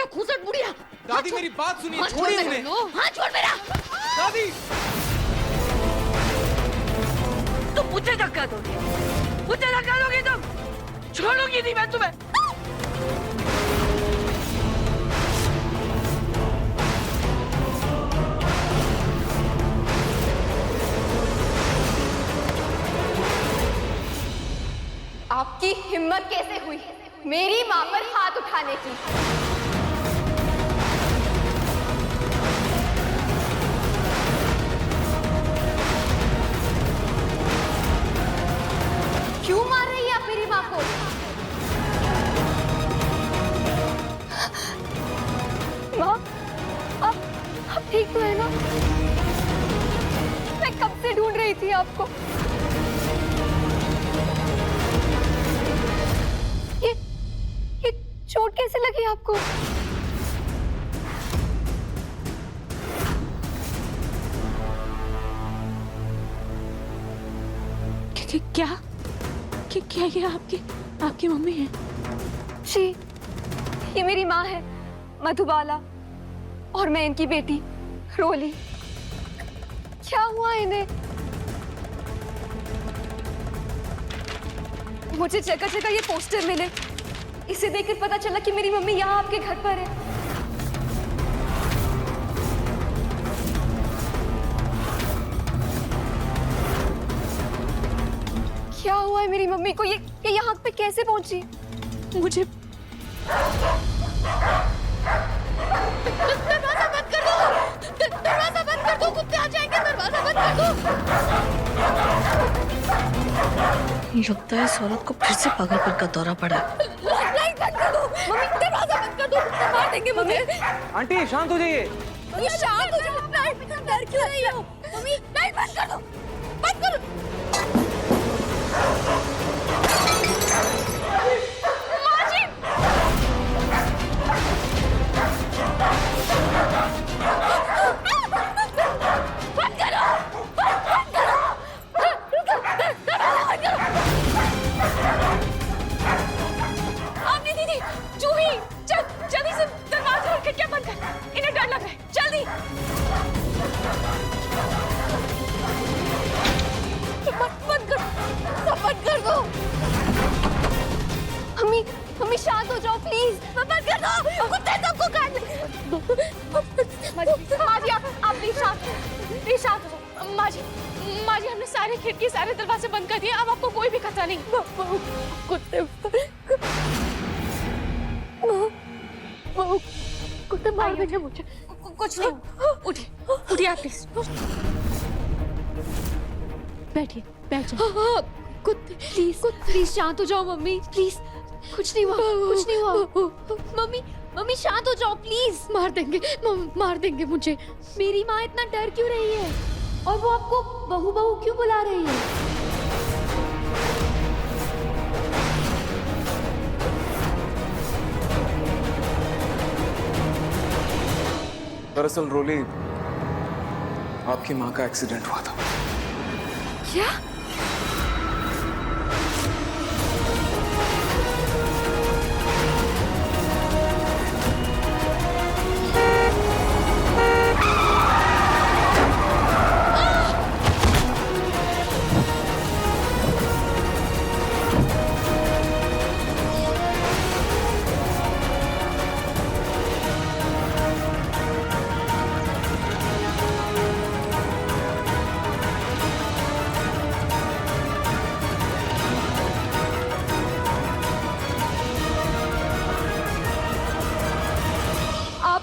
खूसट बुढ़िया। दादी मेरी बात सुनिए, छोड़िए उन्हें। हाँ छोड़ मेरा। दादी तुम मुझे धक्का दोगे, मुझे धक्का दोगे तुम? छोड़ूंगी नहीं मैं तुम्हें। आपकी हिम्मत कैसे हुई मेरी मां पर हाथ उठाने की? क्यों मार रही है आप मेरी मां को? मां, आप ठीक तो है ना? मैं कब से ढूंढ रही थी आपको। ये चोट कैसे लगी आपको? क्या ये आपकी मम्मी है? जी, ये मेरी माँ है मधुबाला और मैं इनकी बेटी रोली। क्या हुआ इन्हें? मुझे जगह जगह ये पोस्टर मिले, इसे देखकर पता चला कि मेरी मम्मी यहाँ आपके घर पर है। क्या हुआ है मेरी मम्मी को? ये यहाँ पे कैसे पहुंची? मुझे दरवाजा बंद कर दो, दरवाजा बंद कर दो, कुत्ते आ जाएंगे, दरवाजा बंद कर दो। लगता है इस औरत को फिर से पागलपन का दौरा पड़ा है। लाइट बंद कर दो, मम्मी दरवाजा बंद कर दो, कुत्ते मार देंगे मम्मी। आंटी शांत हो जाइए। मम्मी शांत हो जाओ, लाइट डर क्यों रही हो? मम्मी लाइट बंद कर दो, बंद करो। मम्मी शांत हो जाओ प्लीज। बंद कर दो, कुत्ते सबको काट ले। माँ जी आप प्लीज शांत हो जाओ। माँ जी हमने सारे खिड़की सारे दरवाजे बंद कर दिए, अब आपको कोई भी खतरा नहीं। कुत्ते कुत्ते मार देंगे मुझे। कुछ नहीं, उठिए आप प्लीज। बैठिए, बैठ जाओ। कुत्ते प्लीज शांत हो जाओ मम्मी, प्लीज। कुछ नहीं हुआ। मम्मी शांत हो जाओ प्लीज। मार देंगे मुझे। मेरी माँ इतना डर क्यों रही है और वो आपको बहू बहू क्यों बुला रही है? दरअसल रोली, आपकी माँ का एक्सीडेंट हुआ था। क्या?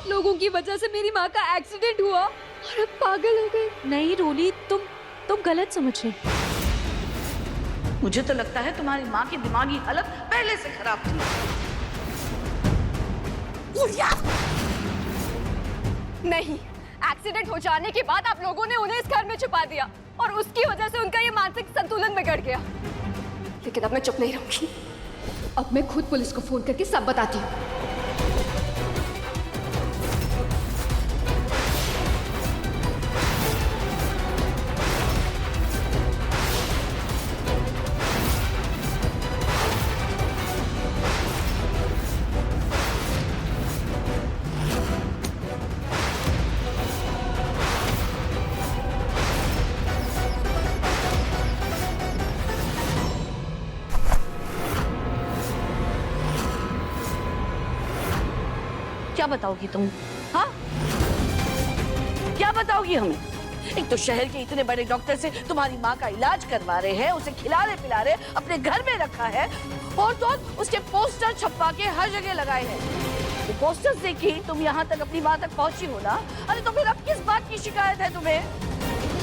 लोगों की वजह से मेरी माँ का एक्सीडेंट हुआ और अब पागल हो गए। नहीं रोली, तुम गलत समझ रहे। मुझे तो लगता है तुम्हारी माँ की दिमागी हालत पहले से खराब थी। नहीं, एक्सीडेंट हो जाने के बाद आप लोगों ने उन्हें इस घर में छुपा दिया और उसकी वजह से उनका ये मानसिक संतुलन बिगड़ गया। लेकिन अब मैं चुप नहीं रहूंगी। अब मैं खुद पुलिस को फोन करके सब बताती हूँ। क्या बताओगी तुम? हाँ, क्या बताओगी हमें? एक तो शहर के इतने बड़े डॉक्टर से तुम्हारी माँ का इलाज करवा रहे हैं, उसे खिला रहे पिला रहे, अपने घर में रखा है, और तो उसके पोस्टर छपवा के हर जगह लगाए हैं। ये पोस्टर्स देखी तुम यहाँ तक अपनी माँ तक पहुँची हो ना? अरे तो फिर अब किस बात की शिकायत है तुम्हें?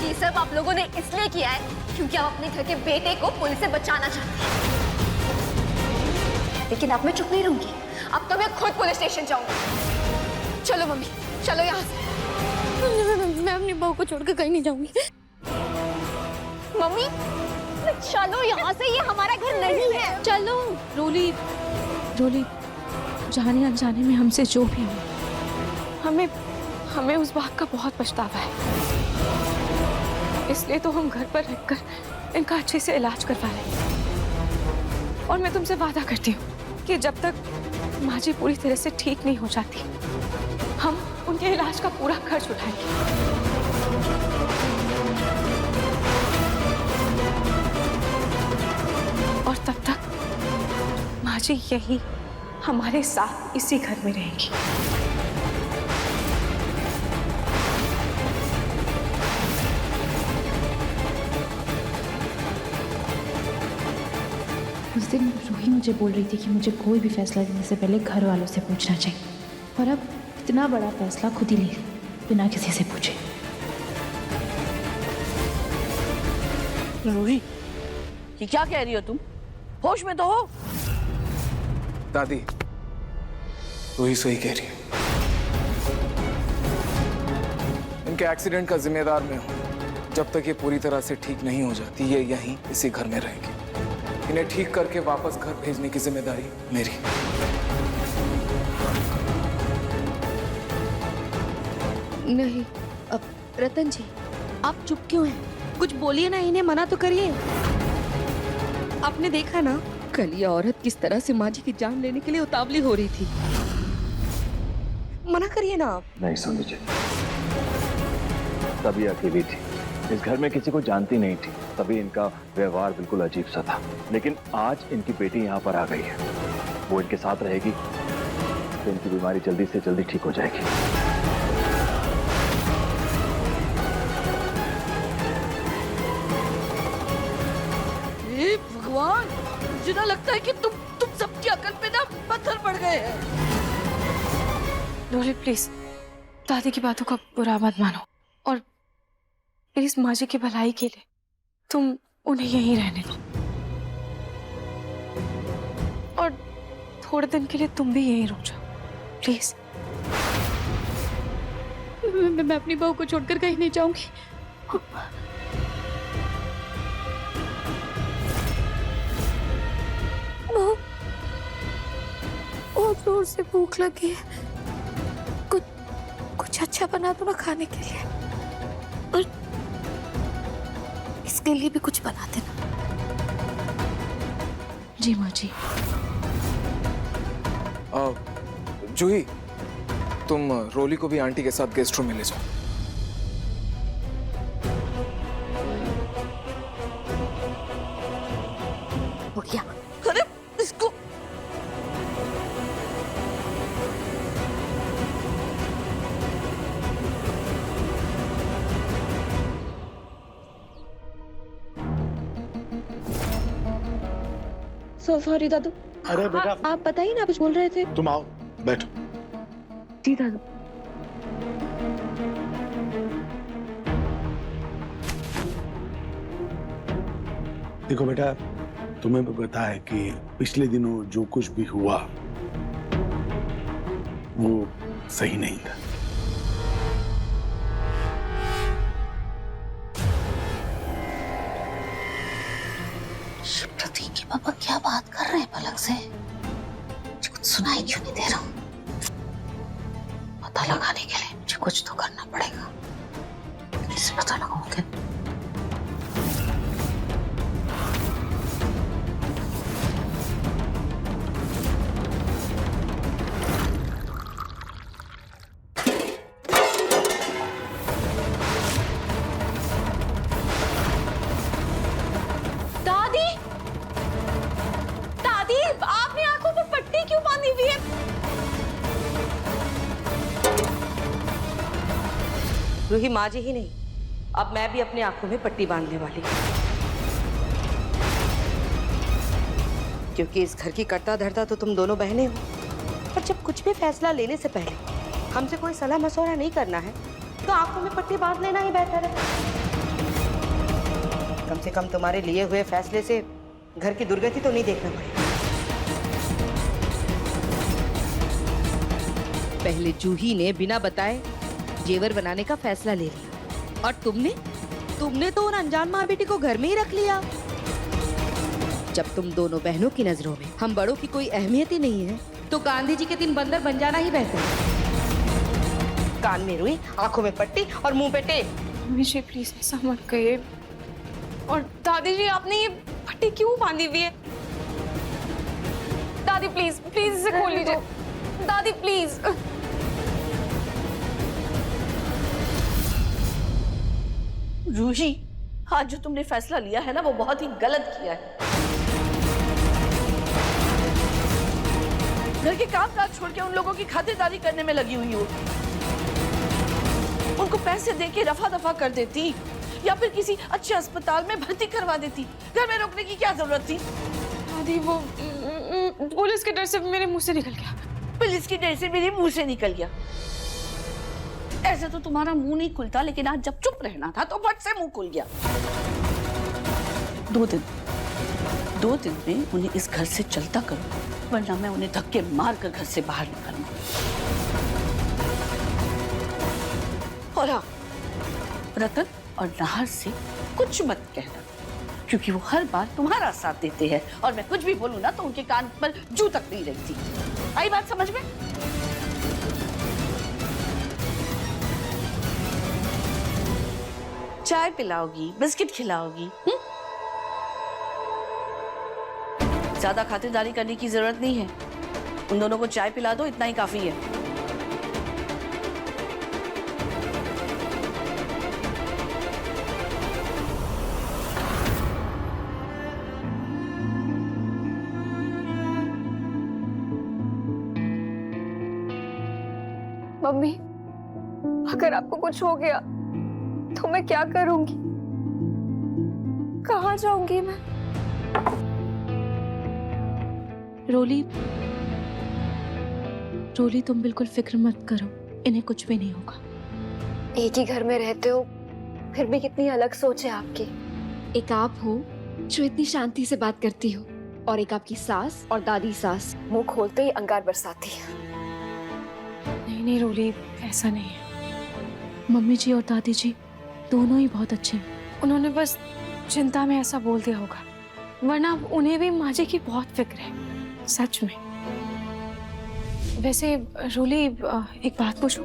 ये सब आप लोगों ने इसलिए किया है क्योंकि आप अपने घर के बेटे को पुलिस से बचाना चाहते हैं। लेकिन अब मैं चुप नहीं रहूंगी, अब तो मैं खुद पुलिस स्टेशन जाऊंगी। चलो मम्मी, चलो यहाँ से। मैं अपनी बहू को छोड़कर कहीं नहीं जाऊंगी। मम्मी चलो यहाँ से, ये हमारा घर नहीं है। चलो। रोली, रोली, जाने अनजाने में हमसे जो भी हुआ, हमें उस बात का बहुत पछतावा है। इसलिए तो हम घर पर रहकर इनका अच्छे से इलाज करवा रहे हैं। और मैं तुमसे वादा करती हूँ कि जब तक माँ जी पूरी तरह से ठीक नहीं हो जाती, हम उनके इलाज का पूरा खर्च उठाएंगे। और तब तक माँ जी यही हमारे साथ इसी घर में रहेंगी। उस दिन रूही मुझे बोल रही थी कि मुझे कोई भी फैसला लेने से पहले घर वालों से पूछना चाहिए, और अब इतना बड़ा फैसला खुद ही ले ली बिना किसी से पूछे। रूही, ये क्या कह रही हो तुम? होश में तो हो? दादी, रूही सही कह रही है। इनके एक्सीडेंट का जिम्मेदार मैं हूं। जब तक ये पूरी तरह से ठीक नहीं हो जाती, ये यहीं इसी घर में रहेंगी। इन्हें ठीक करके वापस घर भेजने की जिम्मेदारी मेरी। नहीं, अब रतन जी आप चुप क्यों हैं? कुछ बोलिए ना, इन्हें मना तो करिए। आपने देखा ना कल ये औरत किस तरह से माँ जी की जान लेने के लिए उतावली हो रही थी। मना करिए ना आप। नहीं सोनी जी, तभी अकेली थी, इस घर में किसी को जानती नहीं थी, तभी इनका व्यवहार बिल्कुल अजीब सा था। लेकिन आज इनकी बेटी यहाँ पर आ गई है, वो इनके साथ रहेगी तो इनकी बीमारी जल्दी से जल्दी ठीक हो जाएगी। हे भगवान, मुझे ना लगता है कि तुम सबकी अकल पे ना पत्थर पड़ गए हैं। रोली प्लीज, दादी की बातों का बुरा मत मानो, और प्लीज माँ जी की भलाई के लिए तुम उन्हें यहीं रहने दो, और थोड़े दिन के लिए तुम भी यहीं रुक जाओ प्लीज। मैं अपनी बहू को छोड़कर कहीं नहीं जाऊंगी। बहू, बहुत जोर से भूख लगी है, कुछ अच्छा बना दो ना खाने के लिए, और इसके लिए भी कुछ बना देना। जी माँ जी। जूही, तुम रोली को भी आंटी के साथ गेस्ट रूम में ले जाओ। बुढ़िया, अरे इसको सॉरी दादू। अरे बेटा, आप बताइए ना, कुछ बोल रहे थे। तुम आओ बैठो। जी दादू। देखो बेटा, तुम्हें भी पता है कि पिछले दिनों जो कुछ भी हुआ वो सही नहीं था। प्रतीक के पापा क्या बात कर रहे हैं पलक से? मुझे कुछ सुनाई क्यों नहीं दे रहा? पता लगाने के लिए मुझे कुछ तो करना पड़ेगा। किसे पता लगाऊंगे? रूही माँ जी ही नहीं, अब मैं भी अपनी आंखों में पट्टी बांधने वाली हूँ, क्योंकि इस घर की कर्ता धर्ता तो तुम दोनों बहनें हो। पर जब कुछ भी फैसला लेने से पहले हमसे कोई सलाह मशवरा नहीं करना है, तो आंखों में पट्टी बांध लेना ही बेहतर है। कम से कम तुम्हारे लिए हुए फैसले से घर की दुर्गति तो नहीं देखना पड़ेगा। पहले जूही ने बिना बताए जेवर बनाने का फैसला ले लिया, और तुमने तो उन अनजान माँ बेटी को घर में ही रख लिया। जब तुम दोनों बहनों की नजरों में हम बड़ों की कोई अहमियत ही नहीं है, तो गांधी जी के 3 बंदर बन जाना ही बेहतर है। कान में रुई, आंखों में पट्टी और मुंह पे टेप। मम्मी जी प्लीज ऐसा मत कहिए। और दादी जी आपने ये पट्टी क्यों बांधी हुई है? दादी प्लीज प्लीज इसे खोल लीजिए। दादी प्लीज। रूही, आज जो तुमने फैसला लिया है ना, वो बहुत ही गलत किया है। घर के काम काज छोड़ के उन लोगों की खातिरदारी करने में लगी हुई हो। उनको पैसे देके रफा दफा कर देती, या फिर किसी अच्छे अस्पताल में भर्ती करवा देती। घर में रोकने की क्या जरूरत थी? दादी वो पुलिस के डर से मेरे मुंह से निकल गया। पुलिस की डर से मेरे मुंह से निकल गया। ऐसे तो तुम्हारा मुंह नहीं खुलता, लेकिन आज जब चुप रहना था तो फट से मुंह खुल गया। 2 दिन में उन्हें इस घर से चलता करो, वरना मैं उन्हें धक्के मार कर घर से बाहर निकालूंगा। और हाँ, रतन और नाहर से कुछ मत कहना, क्योंकि वो हर बार तुम्हारा साथ देते हैं, और मैं कुछ भी बोलूं ना तो उनके कान पर जू तक नहीं रहती। आई बात समझ में? चाय पिलाओगी, बिस्किट खिलाओगी? ज्यादा खातिरदारी करने की जरूरत नहीं है। उन दोनों को चाय पिला दो, इतना ही काफी है। मम्मी, अगर आपको कुछ हो गया तो मैं क्या करूंगी? कहाँ जाऊंगी मैं? रोली तुम बिल्कुल फिक्र मत करो, इन्हें कुछ भी नहीं होगा। एक ही घर में रहते हो, फिर भी कितनी अलग सोच है आपकी। एक आप हो जो इतनी शांति से बात करती हो, और एक आपकी सास और दादी सास मुंह खोलते ही अंगार बरसाती है। नहीं रोली, ऐसा नहीं है। मम्मी जी और दादी जी दोनों ही बहुत अच्छे हैं। उन्होंने बस चिंता में ऐसा बोल दिया होगा, वरना उन्हें भी माँ जी की बहुत फिक्र है, सच में। वैसे रोली, एक बात पूछूं?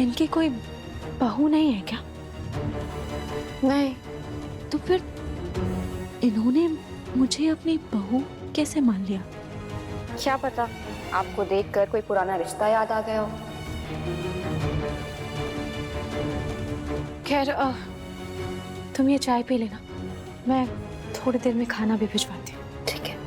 इनकी कोई बहू नहीं है क्या? नहीं। तो फिर इन्होंने मुझे अपनी बहू कैसे मान लिया? क्या पता, आपको देखकर कोई पुराना रिश्ता याद आ गया हो। खैर, तुम ये चाय पी लेना, मैं थोड़ी देर में खाना भी भिजवाती हूँ। ठीक है।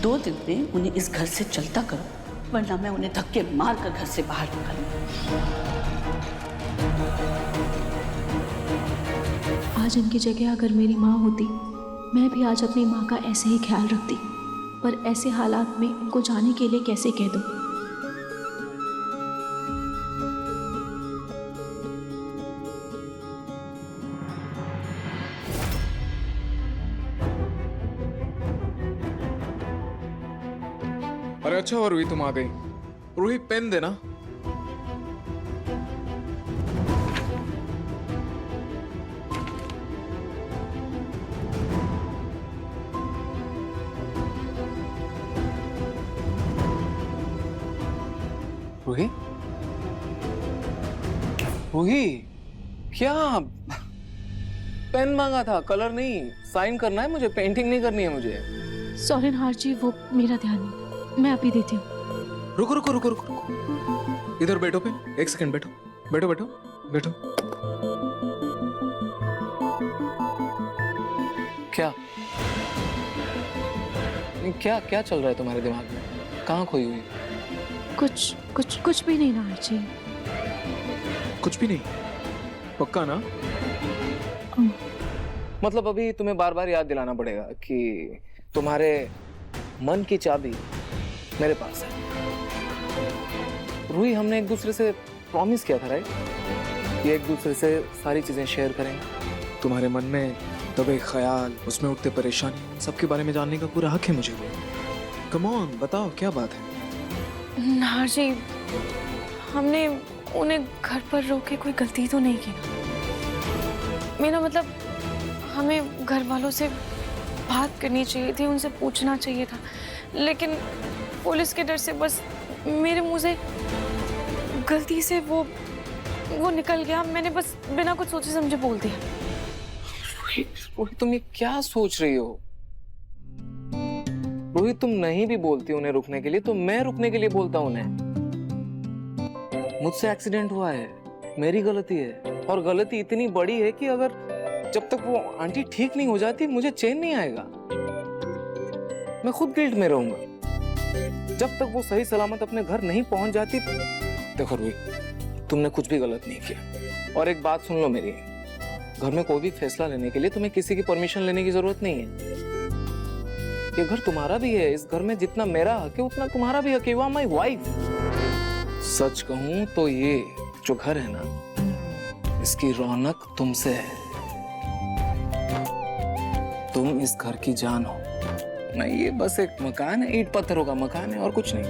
2 दिन में उन्हें इस घर से चलता करो, वरना मैं उन्हें धक्के मार कर घर से बाहर निकालूंगा। आज इनकी जगह अगर मेरी माँ होती, मैं भी आज अपनी माँ का ऐसे ही ख्याल रखती। पर ऐसे हालात में इनको जाने के लिए कैसे कह दूं? अरे अच्छा हुआ रूही तुम आ गई। रूही पेन देना। रूही, रूही, क्या पेन मांगा था, कलर नहीं, साइन करना है मुझे, पेंटिंग नहीं करनी है मुझे। सॉरी नाहर जी, वो मेरा ध्यान नहीं, मैं अभी देती हूँ। रुको रुको रुको रुको, इधर बैठो पे, 1 सेकंड बैठो, बैठो बैठो बैठो। क्या क्या क्या चल रहा है तुम्हारे दिमाग में? कहाँ खोई हुई? कुछ भी नहीं ना आरची। कुछ भी नहीं? पक्का ना? मतलब अभी तुम्हें बार बार याद दिलाना पड़ेगा कि तुम्हारे मन की चाबी मेरे पास है। रूही, हमने एक दूसरे से प्रॉमिस किया था राइट, ये एक दूसरे से सारी चीजें शेयर करेंगे। तुम्हारे मन में दबे ख्याल, उसमें उठते परेशानी, सबके बारे में जानने का पूरा हक है मुझे। कम ऑन, बताओ क्या बात है? नार जी, हमने उन्हें घर पर रोक के कोई गलती तो नहीं की ना? मेरा मतलब हमें घर वालों से बात करनी चाहिए थी, उनसे पूछना चाहिए था, लेकिन पुलिस के डर से बस मेरे मुंह से गलती से वो निकल गया। मैंने बस बिना कुछ सोचे समझे बोल दिया। रोहित, तुम ये क्या सोच रही हो? रोहित, तुम नहीं भी बोलती उन्हें रुकने के लिए तो मैं रुकने के लिए बोलता हूं उन्हें। मुझसे एक्सीडेंट हुआ है, मेरी गलती है, और गलती इतनी बड़ी है कि अगर जब तक वो आंटी ठीक नहीं हो जाती मुझे चैन नहीं आएगा। मैं खुद गिल्ट में रहूंगा जब तक वो सही सलामत अपने घर नहीं पहुंच जाती। देखो रोहित, तुमने कुछ भी गलत नहीं किया, और एक बात सुन लो मेरी, घर में कोई भी फैसला लेने के लिए तुम्हें किसी की परमिशन लेने की जरूरत नहीं है। ये घर तुम्हारा भी है, इस घर में जितना मेरा हक है उतना तुम्हारा भी हक है। You are my wife. सच कहूं तो ये जो घर है ना, इसकी रौनक तुमसे है। तुम इस घर की जान हो। नहीं, ये बस एक मकान है, ईंट पत्थरों का मकान है और कुछ नहीं।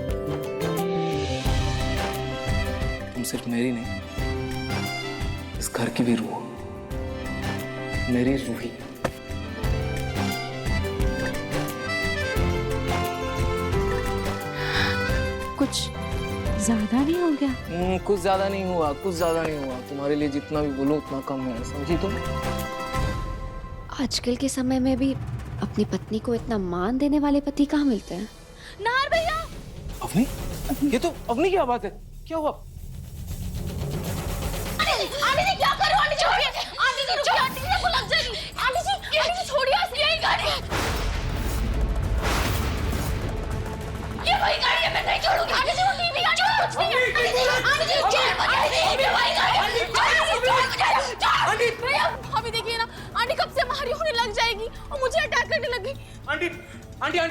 तुम सिर्फ मेरी नहीं, इस घर की भी रूह हो, मेरी रूही। कुछ ज्यादा नहीं हो गया? कुछ ज्यादा नहीं हुआ, कुछ ज्यादा नहीं हुआ। तुम्हारे लिए जितना भी बोलूं उतना कम है, समझी तुम? आजकल के समय में भी अपनी पत्नी को इतना मान देने वाले पति कहाँ मिलते हैं? नार भैया! अवनी, ये तो अवनी की आवाज है। क्या हुआ? आंटी जी क्या कर रहे हो? आंटी जी छोड़िए! आंटी जी रुकिए! आंटी जी आपको लग जाएगी! आंटी जी छोड़िए! यही गाड़ी! ये वही गाड़ी है, मैं नहीं छोड़ूंगी! आंटी जी वो टीवी गाड़ी है! कुछ नहीं है! आंटी जी चेयर बजाइए! ये वही गाड़ी है! भैया अभी देखिए ना, आंटी कब से हमारी होने लग जाएगी और मुझे अटैक करने लग गई। आंटी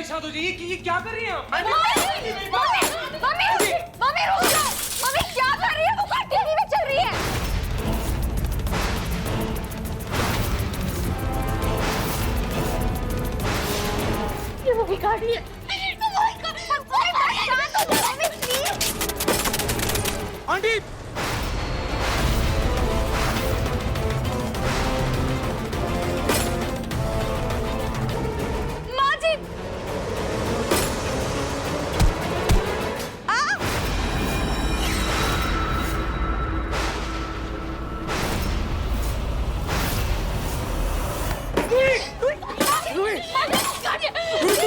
शांत हो जाइए। ये क्या कर रही हैं आप? मम्मी रुक जाओ! मम्मी क्या कर रही है? वो गाड़ी टीवी में चल रही है। ये वो गाड़ी है। आंटी!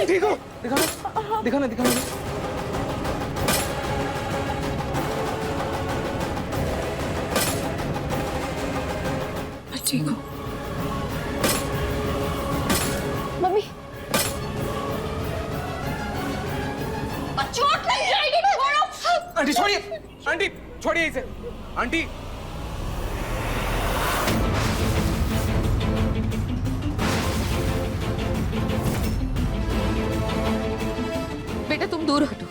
ठीक हो? दिखाना। ठीक हो? मम्मी चोट लग जाएगी, छोड़ो। आंटी छोड़िए! आंटी छोड़िए इसे! आंटी! बेटा तुम दूर हटो,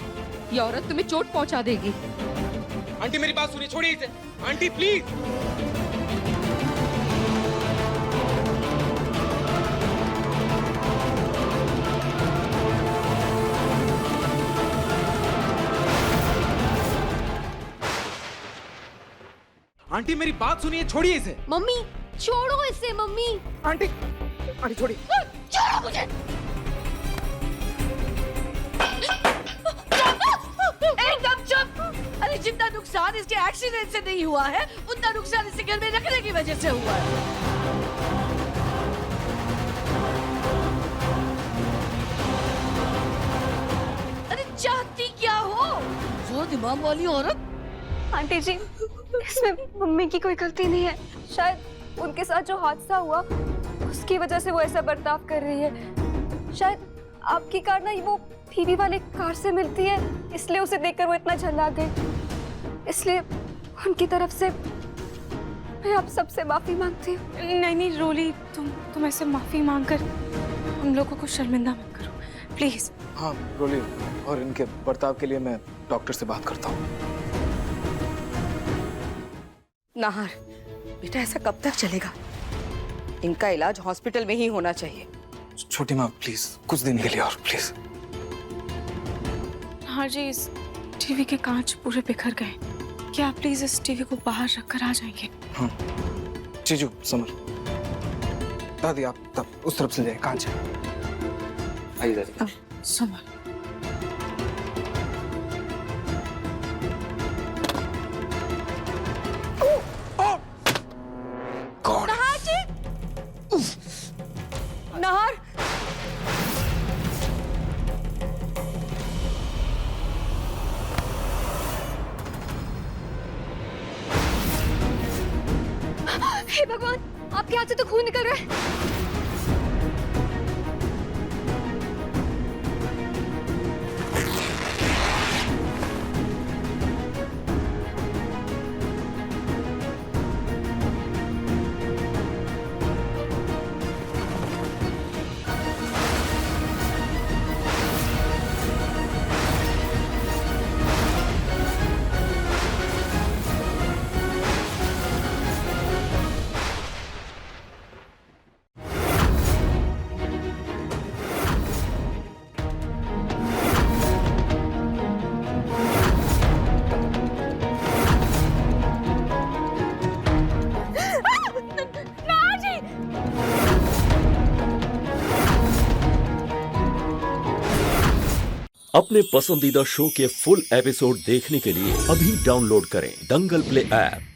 ये औरत तुम्हें चोट पहुंचा देगी। आंटी मेरी बात सुनिए, छोड़िए इसे! Aunty please! आंटी मेरी बात सुनिए, छोड़िए इसे! मम्मी छोड़ो इसे! मम्मी! आंटी छोड़िए! छोड़ो मुझे! एकदम चुप! अरे जितना नुकसान इसके एक्सीडेंट से नहीं हुआ है, उतना नुकसान इसे घर में रखने की वजह से हुआ है। अरे चाहती क्या हो? जो दिमाग वाली औरत! आंटी जी, इसमें मम्मी की कोई गलती नहीं है। शायद उनके साथ जो हादसा हुआ उसकी वजह से वो ऐसा बर्ताव कर रही है। शायद आपकी कार ना वो बीवी वाले कार से मिलती है, इसलिए उसे देखकर वो इतना झल्ला गए। इसलिए उनकी तरफ से मैं आप सबसे माफी मांगती हूँ। नहीं नहीं रोली, तुम ऐसे माफी मांगकर हम लोगों को शर्मिंदा मत करो प्लीज। हाँ रोली, और इनके बर्ताव के लिए मैं डॉक्टर से बात करता हूँ। नाहर, बेटा ऐसा कब तक चलेगा? इनका इलाज हॉस्पिटल में ही होना चाहिए। छोटी माँ प्लीज, कुछ दिन के लिए और प्लीज। हाँ जी, इस टीवी के कांच पूरे बिखर गए, क्या आप प्लीज इस टीवी को बाहर रखकर आ जाएंगे? हाँ जीजू, समर, दादी आप तब उस तरफ से जाए, कांच है। आइए दादी। समर, नाहर, हे भगवान, आपके हाथ से तो खून निकल रहा है। अपने पसंदीदा शो के फुल एपिसोड देखने के लिए अभी डाउनलोड करें दंगल प्ले ऐप।